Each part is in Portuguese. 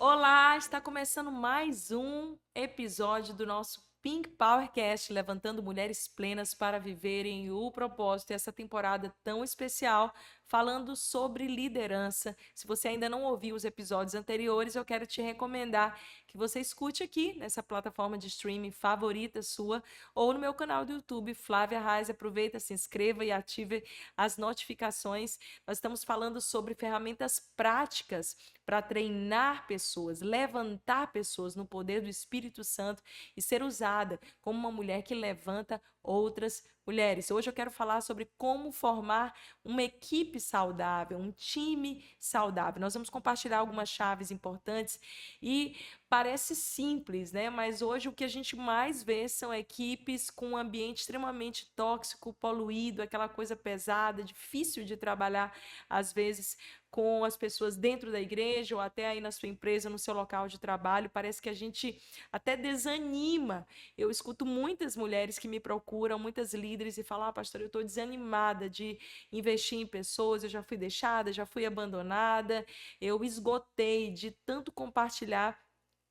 Olá, está começando mais um episódio do nosso Pink Powercast, levantando mulheres plenas para viverem o propósito. E essa temporada tão especial, falando sobre liderança. Se você ainda não ouviu os episódios anteriores, eu quero te recomendar que você escute aqui nessa plataforma de streaming favorita sua ou no meu canal do YouTube, Flávia Reis. Aproveita, se inscreva e ative as notificações. Nós estamos falando sobre ferramentas práticas para treinar pessoas, levantar pessoas no poder do Espírito Santo e ser usada como uma mulher que levanta outras mulheres. Hoje eu quero falar sobre como formar uma equipe saudável, um time saudável. Nós vamos compartilhar algumas chaves importantes e parece simples, né? Mas hoje o que a gente mais vê são equipes com um ambiente extremamente tóxico, poluído, aquela coisa pesada, difícil de trabalhar às vezes com as pessoas dentro da igreja ou até aí na sua empresa, no seu local de trabalho. Parece que a gente até desanima. Eu escuto muitas mulheres que me procuram, muitas líderes, e falam: pastor, eu estou desanimada de investir em pessoas, eu já fui deixada, já fui abandonada, eu esgotei de tanto compartilhar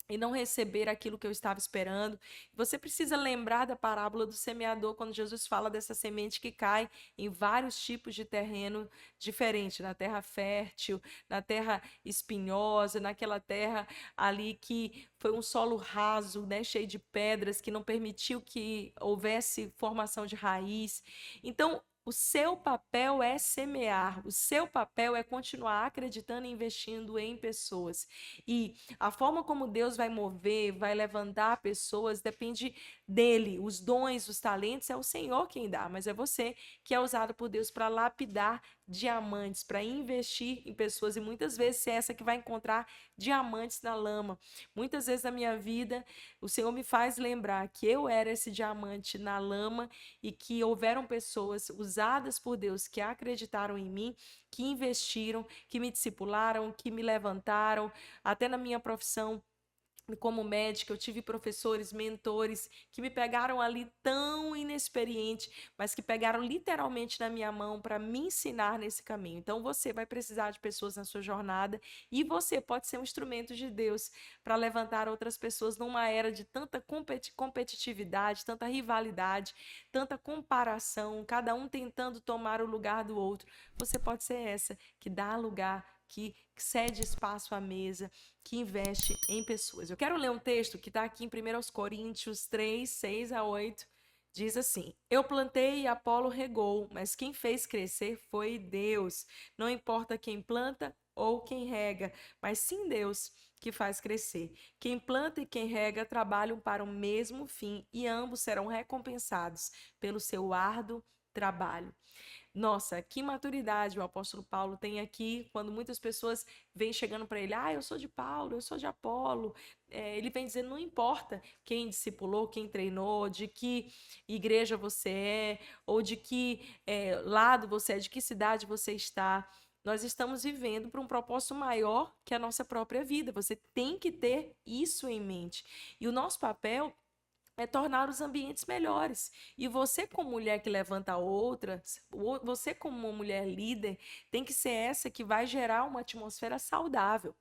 e não receber aquilo que eu estava esperando. Você precisa lembrar da parábola do semeador, quando Jesus fala dessa semente que cai em vários tipos de terreno diferente, na terra fértil, na terra espinhosa, naquela terra ali que foi um solo raso, né, cheio de pedras, que não permitiu que houvesse formação de raiz. Então, o seu papel é semear, o seu papel é continuar acreditando e investindo em pessoas. E a forma como Deus vai mover, vai levantar pessoas, depende dele. Os dons, os talentos, é o Senhor quem dá, mas é você que é usado por Deus para lapidar diamantes, para investir em pessoas. E muitas vezes é essa que vai encontrar diamantes na lama. Muitas vezes na minha vida, o Senhor me faz lembrar que eu era esse diamante na lama e que houveram pessoas usadas por Deus que acreditaram em mim, que investiram, que me discipularam, que me levantaram. Até na minha profissão como médica, eu tive professores, mentores que me pegaram ali tão inexperiente, mas que pegaram literalmente na minha mão para me ensinar nesse caminho. Então você vai precisar de pessoas na sua jornada e você pode ser um instrumento de Deus para levantar outras pessoas numa era de tanta competitividade, tanta rivalidade, tanta comparação, cada um tentando tomar o lugar do outro. Você pode ser essa que dá lugar, que cede espaço à mesa, que investe em pessoas. Eu quero ler um texto que está aqui em 1 Coríntios 3, 6 a 8. Diz assim: eu plantei e Apolo regou, mas quem fez crescer foi Deus. Não importa quem planta ou quem rega, mas sim Deus que faz crescer. Quem planta e quem rega trabalham para o mesmo fim e ambos serão recompensados pelo seu árduo trabalho. Nossa, que maturidade o apóstolo Paulo tem aqui, quando muitas pessoas vêm chegando para ele: eu sou de Paulo, eu sou de Apolo. Ele vem dizendo: não importa quem discipulou, quem treinou, de que igreja você é, ou de que lado você é, de que cidade você está. Nós estamos vivendo para um propósito maior que a nossa própria vida. Você tem que ter isso em mente. E o nosso papel é tornar os ambientes melhores. E você, como mulher que levanta outras, você, como uma mulher líder, tem que ser essa que vai gerar uma atmosfera saudável.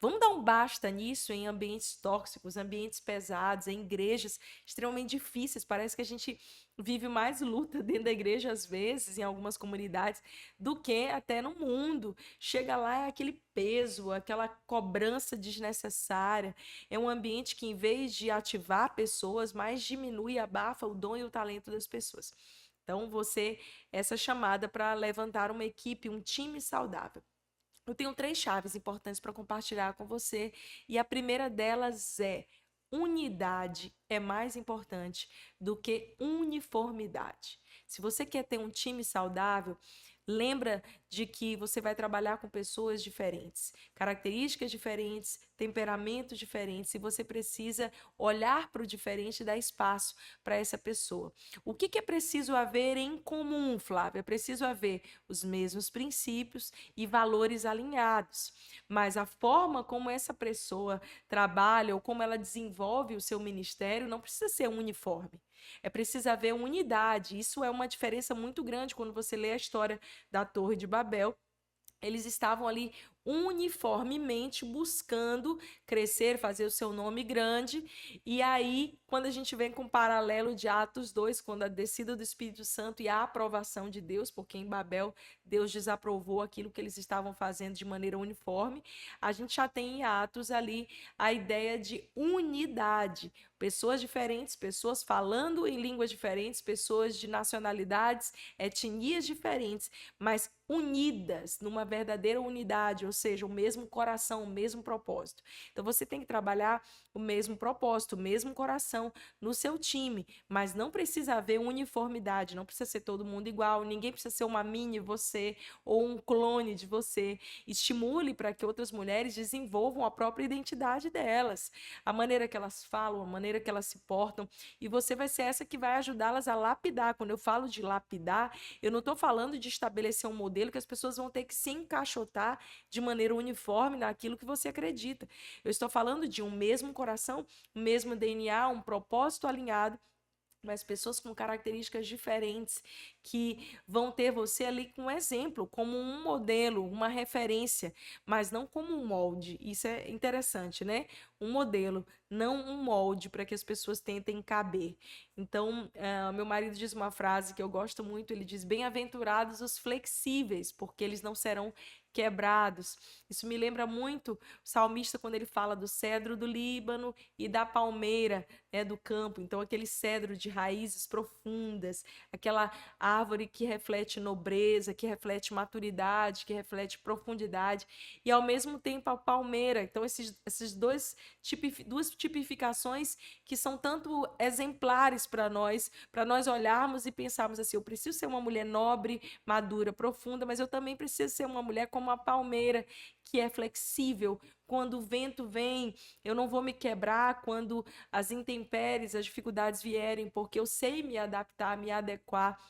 Vamos dar um basta nisso em ambientes tóxicos, ambientes pesados, em igrejas extremamente difíceis. Parece que a gente vive mais luta dentro da igreja, às vezes, em algumas comunidades, do que até no mundo. Chega lá, é aquele peso, aquela cobrança desnecessária. É um ambiente que, em vez de ativar pessoas, mais diminui e abafa o dom e o talento das pessoas. Então, você, essa chamada para levantar uma equipe, um time saudável. Eu tenho três chaves importantes para compartilhar com você, e a primeira delas é: unidade é mais importante do que uniformidade. Se você quer ter um time saudável, lembra de que você vai trabalhar com pessoas diferentes, características diferentes, temperamentos diferentes, e você precisa olhar para o diferente e dar espaço para essa pessoa. O que é preciso haver em comum, Flávia? É preciso haver os mesmos princípios e valores alinhados, mas a forma como essa pessoa trabalha ou como ela desenvolve o seu ministério não precisa ser uniforme. É preciso haver unidade. Isso é uma diferença muito grande quando você lê a história da Torre de Babel. Eles estavam ali uniformemente buscando crescer, fazer o seu nome grande. E aí, quando a gente vem com o paralelo de Atos 2, quando a descida do Espírito Santo e a aprovação de Deus, porque em Babel Deus desaprovou aquilo que eles estavam fazendo de maneira uniforme, a gente já tem em Atos ali a ideia de unidade. Pessoas diferentes, pessoas falando em línguas diferentes, pessoas de nacionalidades, etnias diferentes, mas unidas numa verdadeira unidade, ou seja, o mesmo coração, o mesmo propósito. Então você tem que trabalhar o mesmo propósito, o mesmo coração no seu time, mas não precisa haver uniformidade, não precisa ser todo mundo igual, ninguém precisa ser uma mini você ou um clone de você. Estimule para que outras mulheres desenvolvam a própria identidade delas, a maneira que elas falam, a maneira que elas se portam, e você vai ser essa que vai ajudá-las a lapidar. Quando eu falo de lapidar, eu não estou falando de estabelecer um modelo que as pessoas vão ter que se encaixotar de maneira uniforme naquilo que você acredita. Eu estou falando de um mesmo coração, um mesmo DNA, um propósito alinhado, mas pessoas com características diferentes que vão ter você ali como exemplo, como um modelo, uma referência, mas não como um molde. Isso é interessante, né? Um modelo, não um molde para que as pessoas tentem caber. Então, meu marido diz uma frase que eu gosto muito, ele diz: bem-aventurados os flexíveis, porque eles não serão quebrados. Isso me lembra muito o salmista quando ele fala do cedro do Líbano e da palmeira, do campo. Então, aquele cedro de raízes profundas, aquela árvore que reflete nobreza, que reflete maturidade, que reflete profundidade, e ao mesmo tempo a palmeira. Então, esses duas tipificações que são tanto exemplares para nós olharmos e pensarmos assim: eu preciso ser uma mulher nobre, madura, profunda, mas eu também preciso ser uma mulher como a palmeira, que é flexível. Quando o vento vem, eu não vou me quebrar quando as intempéries, as dificuldades vierem, porque eu sei me adaptar, me adequar.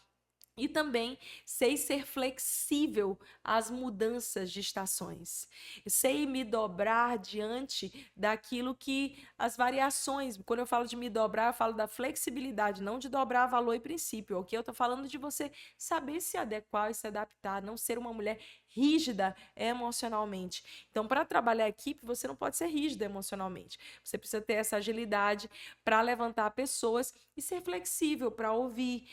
E também sei ser flexível às mudanças de estações. Sei me dobrar diante daquilo que as variações. Quando eu falo de me dobrar, eu falo da flexibilidade, não de dobrar valor e princípio, ok? Eu estou falando de você saber se adequar e se adaptar, não ser uma mulher rígida emocionalmente. Então, para trabalhar a equipe, você não pode ser rígida emocionalmente. Você precisa ter essa agilidade para levantar pessoas e ser flexível para ouvir.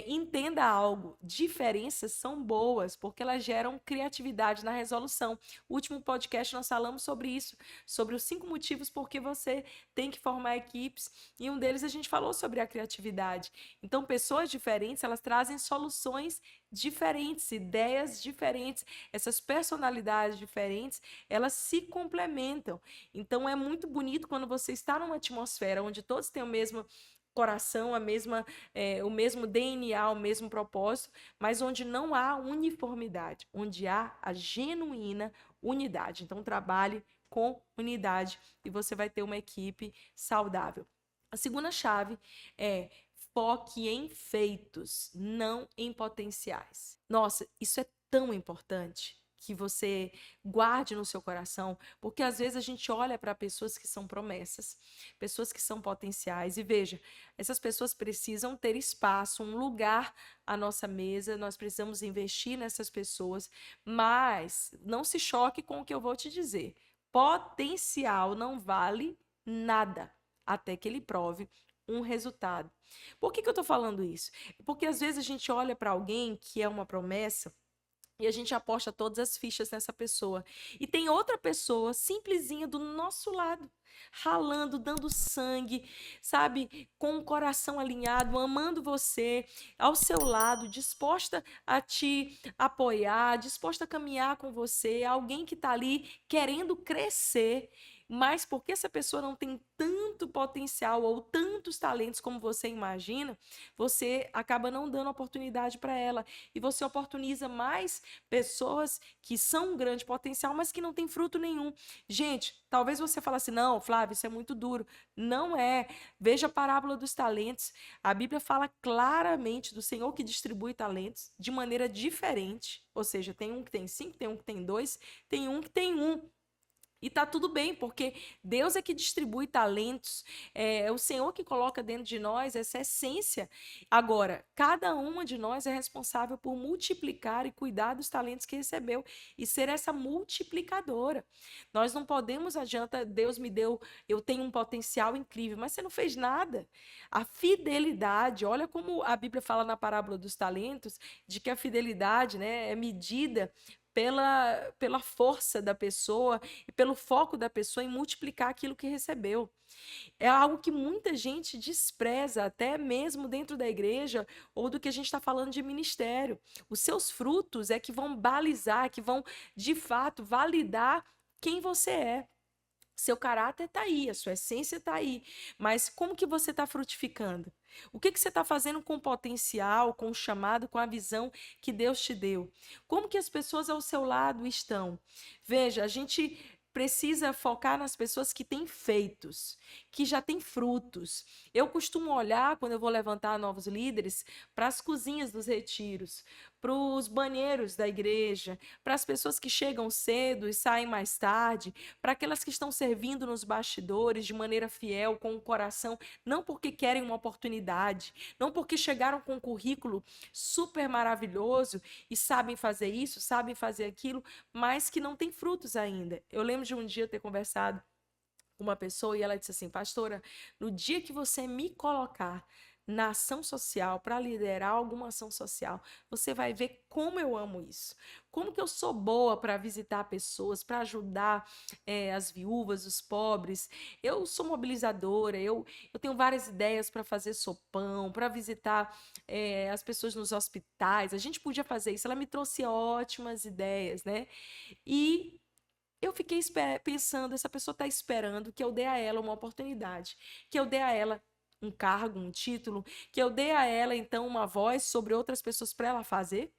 Entenda algo, diferenças são boas porque elas geram criatividade na resolução. O último podcast nós falamos sobre isso, sobre os 5 motivos por que você tem que formar equipes, e um deles a gente falou sobre a criatividade. Então, pessoas diferentes, elas trazem soluções diferentes, ideias diferentes, essas personalidades diferentes, elas se complementam. Então, é muito bonito quando você está numa atmosfera onde todos têm o mesmo coração, o mesmo DNA, o mesmo propósito, mas onde não há uniformidade, onde há a genuína unidade. Então, trabalhe com unidade e você vai ter uma equipe saudável. A segunda chave é: foque em feitos, não em potenciais. Nossa, isso é tão importante que você guarde no seu coração, porque às vezes a gente olha para pessoas que são promessas, pessoas que são potenciais, e veja, essas pessoas precisam ter espaço, um lugar à nossa mesa, nós precisamos investir nessas pessoas, mas não se choque com o que eu vou te dizer. Potencial não vale nada até que ele prove um resultado. Por que eu estou falando isso? Porque às vezes a gente olha para alguém que é uma promessa e a gente aposta todas as fichas nessa pessoa. E tem outra pessoa simplesinha do nosso lado, ralando, dando sangue, sabe? Com o coração alinhado, amando você, ao seu lado, disposta a te apoiar, disposta a caminhar com você, alguém que está ali querendo crescer. Mas porque essa pessoa não tem tanto potencial ou tantos talentos como você imagina, você acaba não dando oportunidade para ela. E você oportuniza mais pessoas que são um grande potencial, mas que não têm fruto nenhum. Gente, talvez você fale assim: não, Flávio, isso é muito duro. Não é. Veja a parábola dos talentos. A Bíblia fala claramente do Senhor que distribui talentos de maneira diferente. Ou seja, tem um que tem 5, tem um que tem 2, tem um que tem 1. E tá tudo bem, porque Deus é que distribui talentos, é o Senhor que coloca dentro de nós essa essência. Agora, cada uma de nós é responsável por multiplicar e cuidar dos talentos que recebeu e ser essa multiplicadora. Nós não podemos, adianta, Deus me deu, eu tenho um potencial incrível, mas você não fez nada. A fidelidade, olha como a Bíblia fala na parábola dos talentos, de que a fidelidade, né, é medida pela força da pessoa e pelo foco da pessoa em multiplicar aquilo que recebeu. É algo que muita gente despreza, até mesmo dentro da igreja, ou do que a gente está falando de ministério. Os seus frutos é que vão balizar, que vão, de fato, validar quem você é. Seu caráter está aí, a sua essência está aí, mas como que você está frutificando? O que você está fazendo com o potencial, com o chamado, com a visão que Deus te deu? Como que as pessoas ao seu lado estão? Veja, a gente precisa focar nas pessoas que têm feitos, que já têm frutos. Eu costumo olhar, quando eu vou levantar novos líderes, para as cozinhas dos retiros, para os banheiros da igreja, para as pessoas que chegam cedo e saem mais tarde, para aquelas que estão servindo nos bastidores de maneira fiel, com o coração, não porque querem uma oportunidade, não porque chegaram com um currículo super maravilhoso e sabem fazer isso, sabem fazer aquilo, mas que não têm frutos ainda. Eu lembro de um dia ter conversado com uma pessoa e ela disse assim: pastora, no dia que você me colocar na ação social, para liderar alguma ação social, você vai ver como eu amo isso. Como que eu sou boa para visitar pessoas, para ajudar as viúvas, os pobres. Eu sou mobilizadora, eu tenho várias ideias para fazer sopão, para visitar as pessoas nos hospitais. A gente podia fazer isso. Ela me trouxe ótimas ideias, né? E eu fiquei pensando, essa pessoa está esperando que eu dê a ela uma oportunidade, que eu dê a ela um cargo, um título, que eu dê a ela, então, uma voz sobre outras pessoas para ela fazer.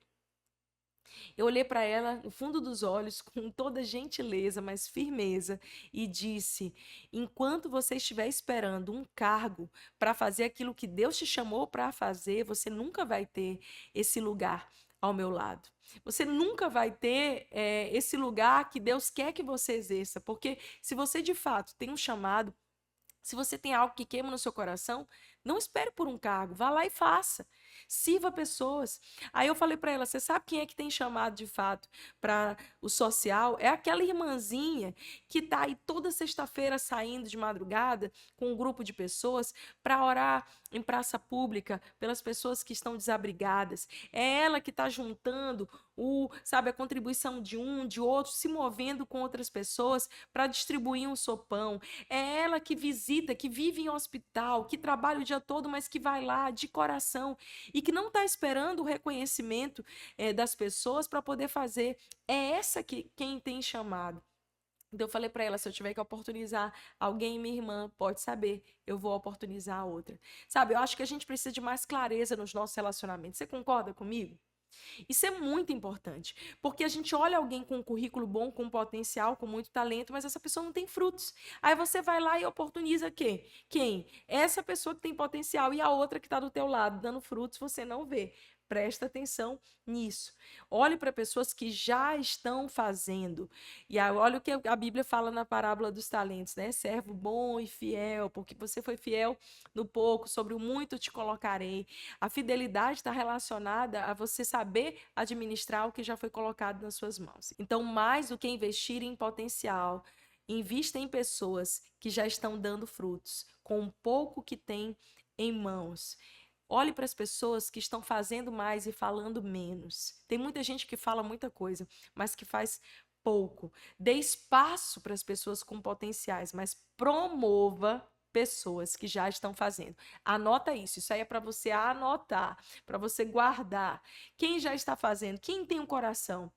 Eu olhei para ela no fundo dos olhos, com toda gentileza, mas firmeza, e disse: enquanto você estiver esperando um cargo para fazer aquilo que Deus te chamou para fazer, você nunca vai ter esse lugar ao meu lado. Você nunca vai ter esse lugar que Deus quer que você exerça, porque se você de fato tem um chamado, se você tem algo que queima no seu coração, não espere por um cargo, vá lá e faça. Sirva pessoas. Aí eu falei para ela: você sabe quem é que tem chamado de fato para o social? É aquela irmãzinha que está aí toda sexta-feira saindo de madrugada com um grupo de pessoas para orar em praça pública pelas pessoas que estão desabrigadas. É ela que está juntando sabe, a contribuição de um, de outro, se movendo com outras pessoas para distribuir um sopão. É ela que visita, que vive em hospital, que trabalha o dia todo, mas que vai lá de coração e que não está esperando o reconhecimento das pessoas para poder fazer. É essa que quem tem chamado. Então eu falei para ela: se eu tiver que oportunizar alguém, minha irmã, pode saber, eu vou oportunizar a outra. Sabe, eu acho que a gente precisa de mais clareza nos nossos relacionamentos. Você concorda comigo? Isso é muito importante, porque a gente olha alguém com um currículo bom, com potencial, com muito talento, mas essa pessoa não tem frutos. Aí você vai lá e oportuniza quem? Quem? Essa pessoa que tem potencial e a outra que está do teu lado dando frutos, você não vê. Presta atenção nisso. Olhe para pessoas que já estão fazendo. E aí, olha o que a Bíblia fala na parábola dos talentos, né? Servo bom e fiel, porque você foi fiel no pouco, sobre o muito te colocarei. A fidelidade está relacionada a você saber administrar o que já foi colocado nas suas mãos. Então, mais do que investir em potencial, invista em pessoas que já estão dando frutos, com o pouco que tem em mãos. Olhe para as pessoas que estão fazendo mais e falando menos. Tem muita gente que fala muita coisa, mas que faz pouco. Dê espaço para as pessoas com potenciais, mas promova pessoas que já estão fazendo. Anota isso aí é para você anotar, para você guardar. Quem já está fazendo, quem tem um coração.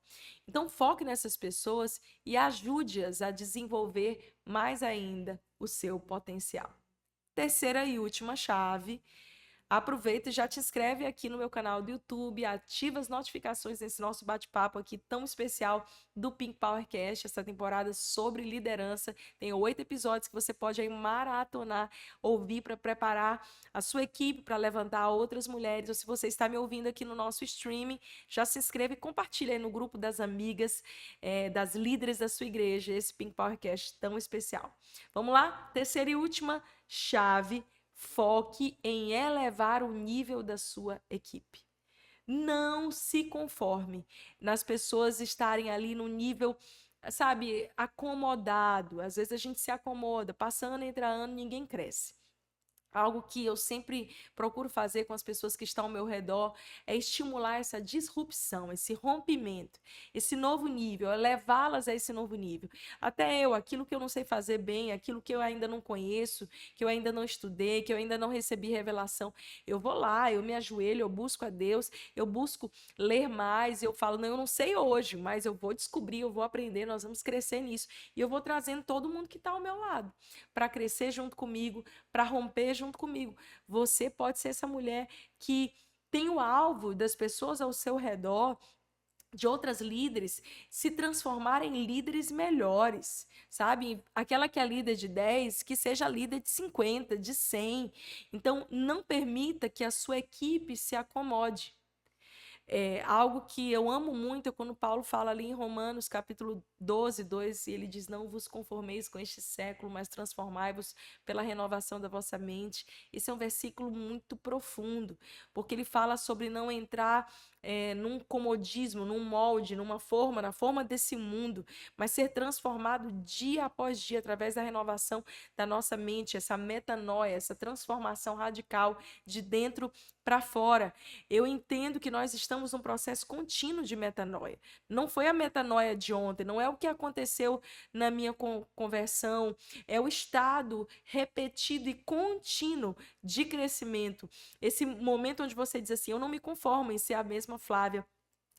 Então foque nessas pessoas e ajude-as a desenvolver mais ainda o seu potencial. Terceira e última chave: Aproveita e já te inscreve aqui no meu canal do YouTube, ativa as notificações nesse nosso bate-papo aqui tão especial do Pink Powercast, essa temporada sobre liderança. Tem 8 episódios que você pode aí maratonar, ouvir para preparar a sua equipe para levantar outras mulheres. Ou se você está me ouvindo aqui no nosso streaming, já se inscreve e compartilha aí no grupo das amigas, das líderes da sua igreja, esse Pink Powercast tão especial. Vamos lá? Terceira e última chave. Foque em elevar o nível da sua equipe. Não se conforme nas pessoas estarem ali no nível, sabe, acomodado. Às vezes a gente se acomoda, passando, entra ano, ninguém cresce. Algo que eu sempre procuro fazer com as pessoas que estão ao meu redor é estimular essa disrupção, esse rompimento, esse novo nível, é levá-las a esse novo nível. Até eu, aquilo que eu não sei fazer bem, aquilo que eu ainda não conheço, que eu ainda não estudei, que eu ainda não recebi revelação, eu vou lá, eu me ajoelho, eu busco a Deus, eu busco ler mais, eu falo, não, eu não sei hoje, mas eu vou descobrir, eu vou aprender, nós vamos crescer nisso. E eu vou trazendo todo mundo que está ao meu lado para crescer junto comigo, para romper junto comigo. Você pode ser essa mulher que tem o alvo das pessoas ao seu redor, de outras líderes, se transformarem em líderes melhores, sabe? Aquela que é líder de 10, que seja líder de 50, de 100. Então, não permita que a sua equipe se acomode. Algo que eu amo muito é quando Paulo fala ali em Romanos, capítulo 12, 2, e ele diz, não vos conformeis com este século, mas transformai-vos pela renovação da vossa mente. Esse é um versículo muito profundo, porque ele fala sobre não entrar num comodismo, num molde, numa forma, na forma desse mundo, mas ser transformado dia após dia, através da renovação da nossa mente, essa metanoia, essa transformação radical de dentro para fora. Eu entendo que nós estamos num processo contínuo de metanoia. Não foi a metanoia de ontem, não é o que aconteceu na minha conversão, é o estado repetido e contínuo de crescimento. Esse momento onde você diz assim, eu não me conformo em ser a mesma Flávia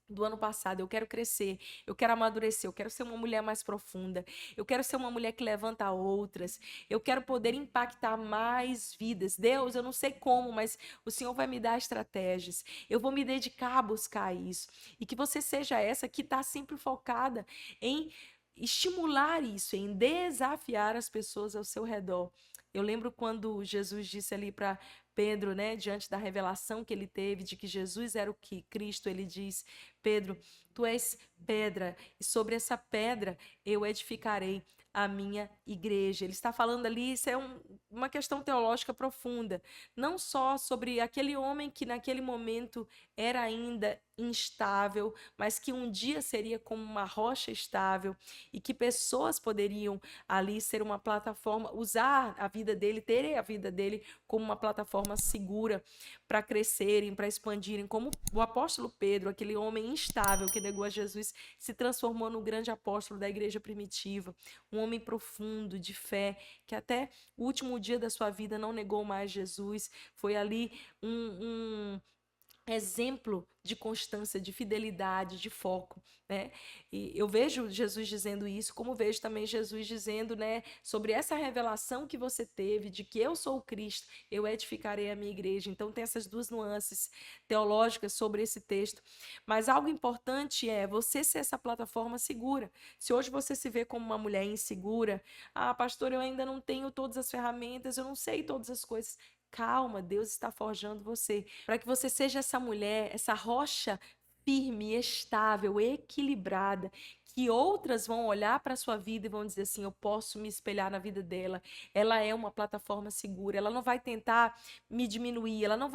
do ano passado, eu quero crescer, eu quero amadurecer, eu quero ser uma mulher mais profunda, eu quero ser uma mulher que levanta outras, eu quero poder impactar mais vidas. Deus, eu não sei como, mas o Senhor vai me dar estratégias, eu vou me dedicar a buscar isso, e que você seja essa que está sempre focada em estimular isso, em desafiar as pessoas ao seu redor. Eu lembro quando Jesus disse ali para Pedro, né, diante da revelação que ele teve de que Jesus era o que Cristo, ele diz, Pedro, tu és pedra, e sobre essa pedra eu edificarei a minha igreja. Ele está falando ali, isso é uma questão teológica profunda, não só sobre aquele homem que naquele momento era ainda instável, mas que um dia seria como uma rocha estável e que pessoas poderiam ali ser uma plataforma, usar a vida dele, ter a vida dele como uma plataforma segura para crescerem, para expandirem, como o apóstolo Pedro, aquele homem instável que negou a Jesus, se transformou no grande apóstolo da igreja primitiva, um homem profundo de fé, que até o último dia da sua vida não negou mais Jesus, foi ali um exemplo de constância, de fidelidade, de foco, né? E eu vejo Jesus dizendo isso, como vejo também Jesus dizendo, né, sobre essa revelação que você teve de que eu sou o Cristo, eu edificarei a minha igreja. Então tem essas duas nuances teológicas sobre esse texto. Mas algo importante é você ser essa plataforma segura. Se hoje você se vê como uma mulher insegura, pastor, eu ainda não tenho todas as ferramentas, eu não sei todas as coisas. Calma, Deus está forjando você, para que você seja essa mulher, essa rocha firme, estável, equilibrada, que outras vão olhar para a sua vida e vão dizer assim, eu posso me espelhar na vida dela, ela é uma plataforma segura, ela não vai tentar me diminuir, ela não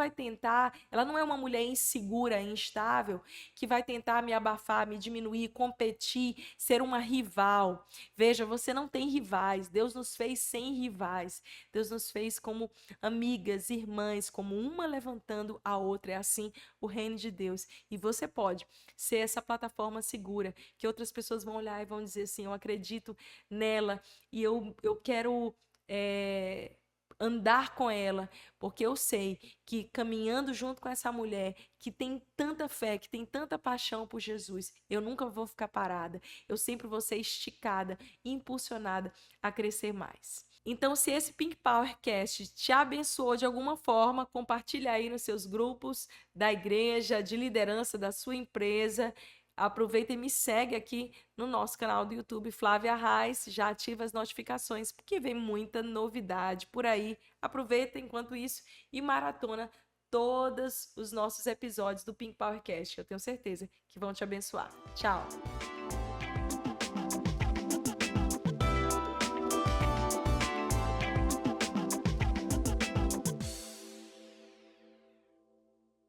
é uma mulher insegura, instável, que vai tentar me abafar, me diminuir, competir, ser uma rival. Veja, você não tem rivais, Deus nos fez sem rivais, Deus nos fez como amigas, irmãs, como uma levantando a outra, é assim o reino de Deus. E você pode ser essa plataforma segura, que outras pessoas vão olhar e vão dizer assim, eu acredito nela e eu quero andar com ela, porque eu sei que caminhando junto com essa mulher que tem tanta fé, que tem tanta paixão por Jesus, eu nunca vou ficar parada, eu sempre vou ser esticada, impulsionada a crescer mais. Então, se esse Pink Powercast te abençoou de alguma forma, compartilha aí nos seus grupos da igreja, de liderança da sua empresa. Aproveita e me segue aqui no nosso canal do YouTube, Flávia Reis. Já ativa as notificações, porque vem muita novidade por aí. Aproveita enquanto isso e maratona todos os nossos episódios do Pink Powercast. Eu tenho certeza que vão te abençoar. Tchau!